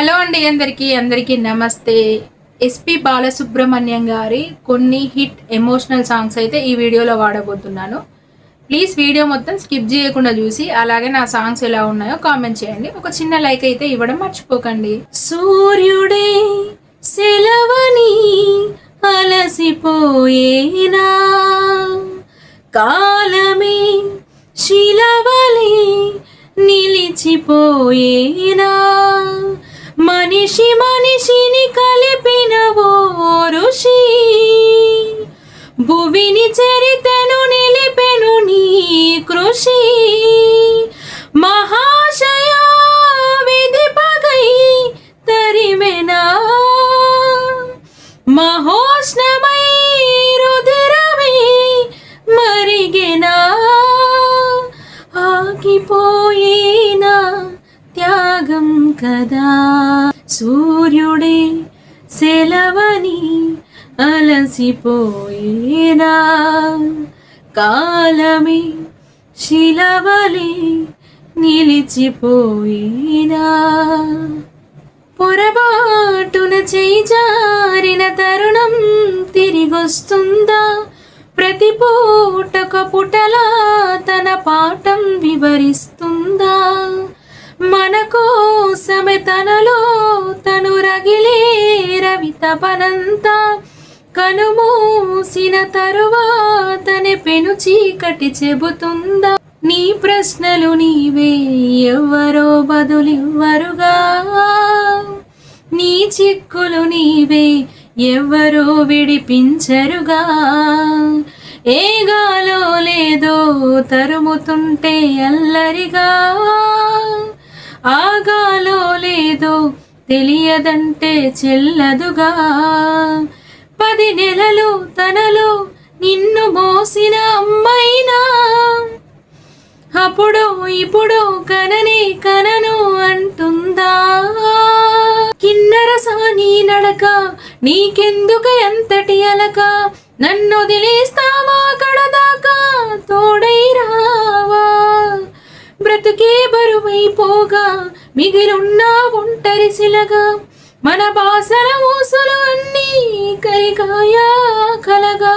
Hello అండి, అందరికీ నమస్తే. ఎస్పి బాలసుబ్రహ్మణ్యం గారి కొన్ని హిట్ ఎమోషనల్ సాంగ్స్ అయితే ఈ వీడియోలో వాడబోతున్నాను. ప్లీజ్ వీడియో మొత్తం స్కిప్ చేయకుండా చూసి అలాగే నా సాంగ్స్ ఎలా ఉన్నాయో కామెంట్ చేయండి. ఒక చిన్న లైక్ అయితే ఇవ్వడం మర్చిపోకండి. సూర్యుడే సెలవని అలసిపోయేనా, కాలమే శిలవలే నిలిచిపోయేనా, మనిషి మనిషిని కలిపిన ఓ ఋషి, భువిని చరితను నిలిపెను నీ కృషి, మహాశయ విధి పగై తరిమెనా, మహోష్ణమై రుధిరమే మరిగెనా, ఆగిపోయేనా త్యాగం కదా, సూర్యుడే సెలవని అలసిపోయేనా, కాలమే శిలవలే నిలిచిపోయేనా, పొరబాటున చేయి జారిన తరుణం తిరిగొస్తుందా, ప్రతి పూటక పుటలా తన పాఠం వివరిస్తుందా, మన కోసమే తనలో తను రగిలే రవి తపనంతా, కనుమూసిన తరువాతనే పెను చీకటి చెబుతుందా, నీ ప్రశ్నలు నీవే ఎవ్వరో బదులివ్వరుగా, నీ చిక్కులు నీవే ఎవ్వరో విడిపించరుగా, ఏ గాలో లేదో తరుముతుంటే అల్లరిగా, ఆగాలో లేదో తెలియదంటే చెల్లదుగా, 10 నెలలు తనలో నిన్ను మోసిన అమ్మైనా, అప్పుడు ఇప్పుడు కనని కనను అంటుందా, కిన్నర సాని నడక నీకెందుకు ఎంతటి అలక, నన్ను వదిలేస్తావా కడదాకా తోడై రావా, బ్రతుకే బరువైపోగా మిగిలున్న ఒంటరి శిలగా, మన బాసల ఊసులు అన్నీ కరికాయా కలగా,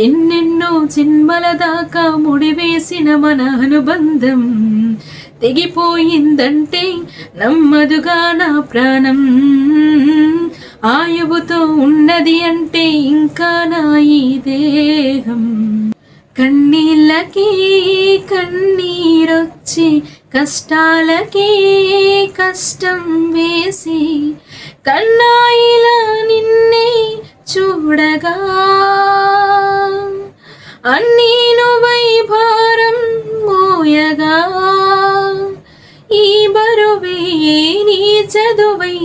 ఎన్నెన్నో జన్మల దాకా ముడివేసిన మన అనుబంధం తెగిపోయిందంటే నమ్మదుగా నా ప్రాణం, ఆయువుతో ఉన్నది అంటే ఇంకా నా ఈ దేహం, కన్నీళ్ళకి కన్నీరొచ్చి కష్టాలకే కష్టం వేసి, కన్నాయిలా నిన్నే చూడగా, అన్నీ నువ్వై భారం మోయగా, ఈ బరువే నీ చదువై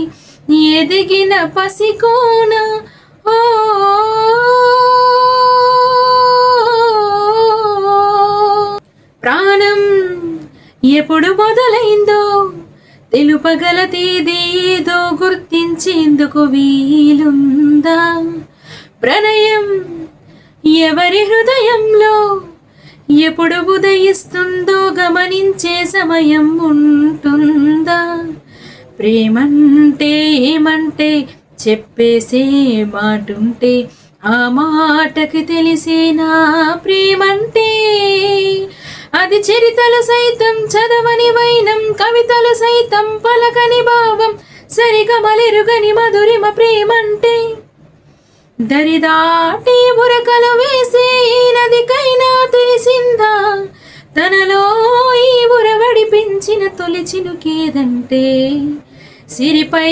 ఎదిగిన పసికోన, ఓ ప్రాణం ఎప్పుడు మొదలైందో తెలుపగల తేదీ ఏదో గుర్తించేందుకు వీలుందా, ప్రణయం ఎవరి హృదయంలో ఎప్పుడు ఉదయిస్తుందో గమనించే సమయం ఉంటుందా, ప్రేమంటే ఏమంటే చెప్పేసే మాటుంటే ఆ మాటకి తెలిసేనా ప్రేమంటే, అది చరితలు సైతం చదవని వైనం, కవితలు సైతం పలకని భావం, సరిగమలెరుగని మధురిమ ప్రేమంటే, దరిదాటి ఉరకలు వేసే నదికైనా తెలిసిందా, తనలో ఈ ఉరవడి పెంచిన తొలి చినుకేదంటే, సిరిపై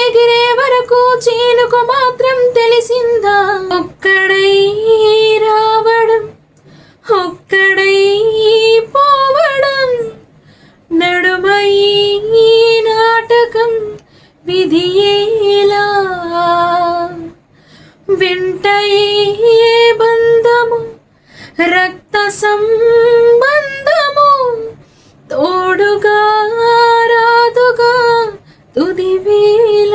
ఎగిరే వరకు చేనుకు మాత్రం తెలిసిందా, ఒక్కడై రావడం ఒక్కడై పోవడం, నడుమై నాటకం విధియేలా, వెంటయే బంధము రక్త సంబంధము, తోడుగా రాదుగా తుది వేళ,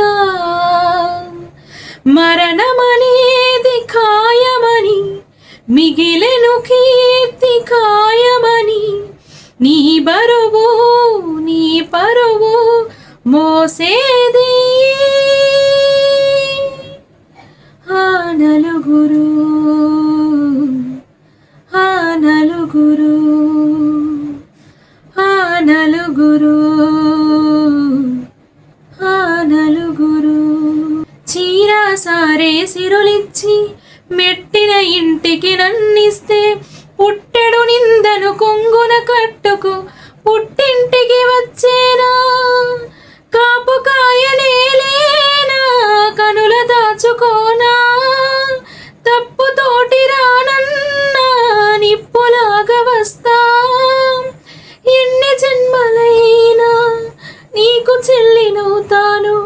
మరణమనేది ఖాయమని మిగిలెను కీర్తి ఖాయమని, నీ బరువు నీ పరువు పోసేది ఆ నలుగురు ఆ నలుగురు ఆ నలుగురు ఆ నలుగురు చీర సారే సిరులిచ్చి మెట్టిన ఇంటికి నన్నిస్తే పుట్టెడు నిందను కొంగున కట్టుకు పుట్టింటికి వచ్చేనా కాపు కాయలేనా కనుల దాచుకోనా తప్పుతోటి రానన్నా నిప్పులాగా వస్తా ఎన్ని జన్మలైనా నీకు చెల్లినవుతాను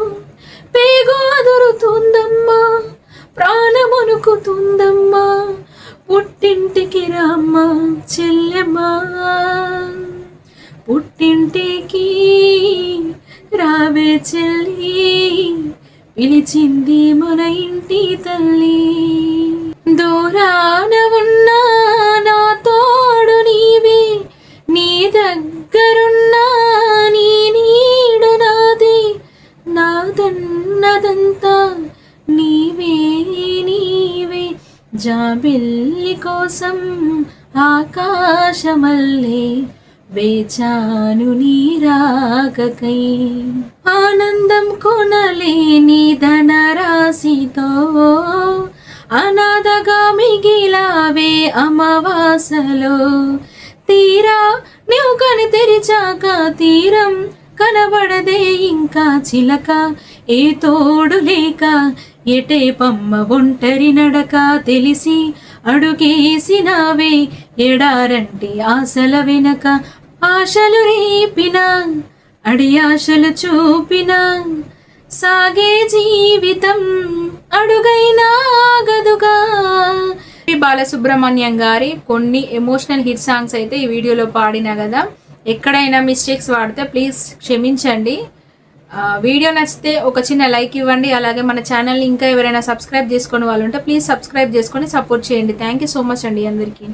పేగు అదురుతుందమ్మా ప్రాణమునుకుతుందమ్మా పుట్టింటికి రామ్మా చెల్లెమ్మా పుట్టింటికి రావే చెల్లి పిలిచింది మన ఇంటి తల్లి దూరాన ఉన్నా నా తోడు నీవే నీ దగ్గరున్నా నీ నీడు నాది నాదన్నదంతా నీవే నీవే జాబిల్లి కోసం ఆకాశమల్లే వేచాను నీ రాకకై ఆనందం కొనలేని ధనరాశితో అనాథగా మిగిలావే అమావాసలో తీరా నువ్వు కని తెరిచాక తీరం కనబడదే ఇంకా చిలక ఏ తోడు లేక ఎటే పమ్మ ఒంటరి నడక తెలిసి అడుగేసినావే ఎడారంటి ఆశల వెనక ఆశలు రేపిన అడి ఆశలు చూపిన సాగే జీవితం అడుగైనా గదుగా బాలసుబ్రహ్మణ్యం గారి కొన్ని ఎమోషనల్ హిట్ సాంగ్స్ అయితే ఈ వీడియోలో పాడినా కదా, ఎక్కడైనా మిస్టేక్స్ వాడితే ప్లీజ్ క్షమించండి. వీడియో నచ్చితే ఒక చిన్న లైక్ ఇవ్వండి. అలాగే మన ఛానల్ని ఇంకా ఎవరైనా సబ్స్క్రైబ్ చేసుకునే వాళ్ళు ఉంటే ప్లీజ్ సబ్స్క్రైబ్ చేసుకొని సపోర్ట్ చేయండి. థ్యాంక్ యూ సో మచ్ అండి అందరికీ.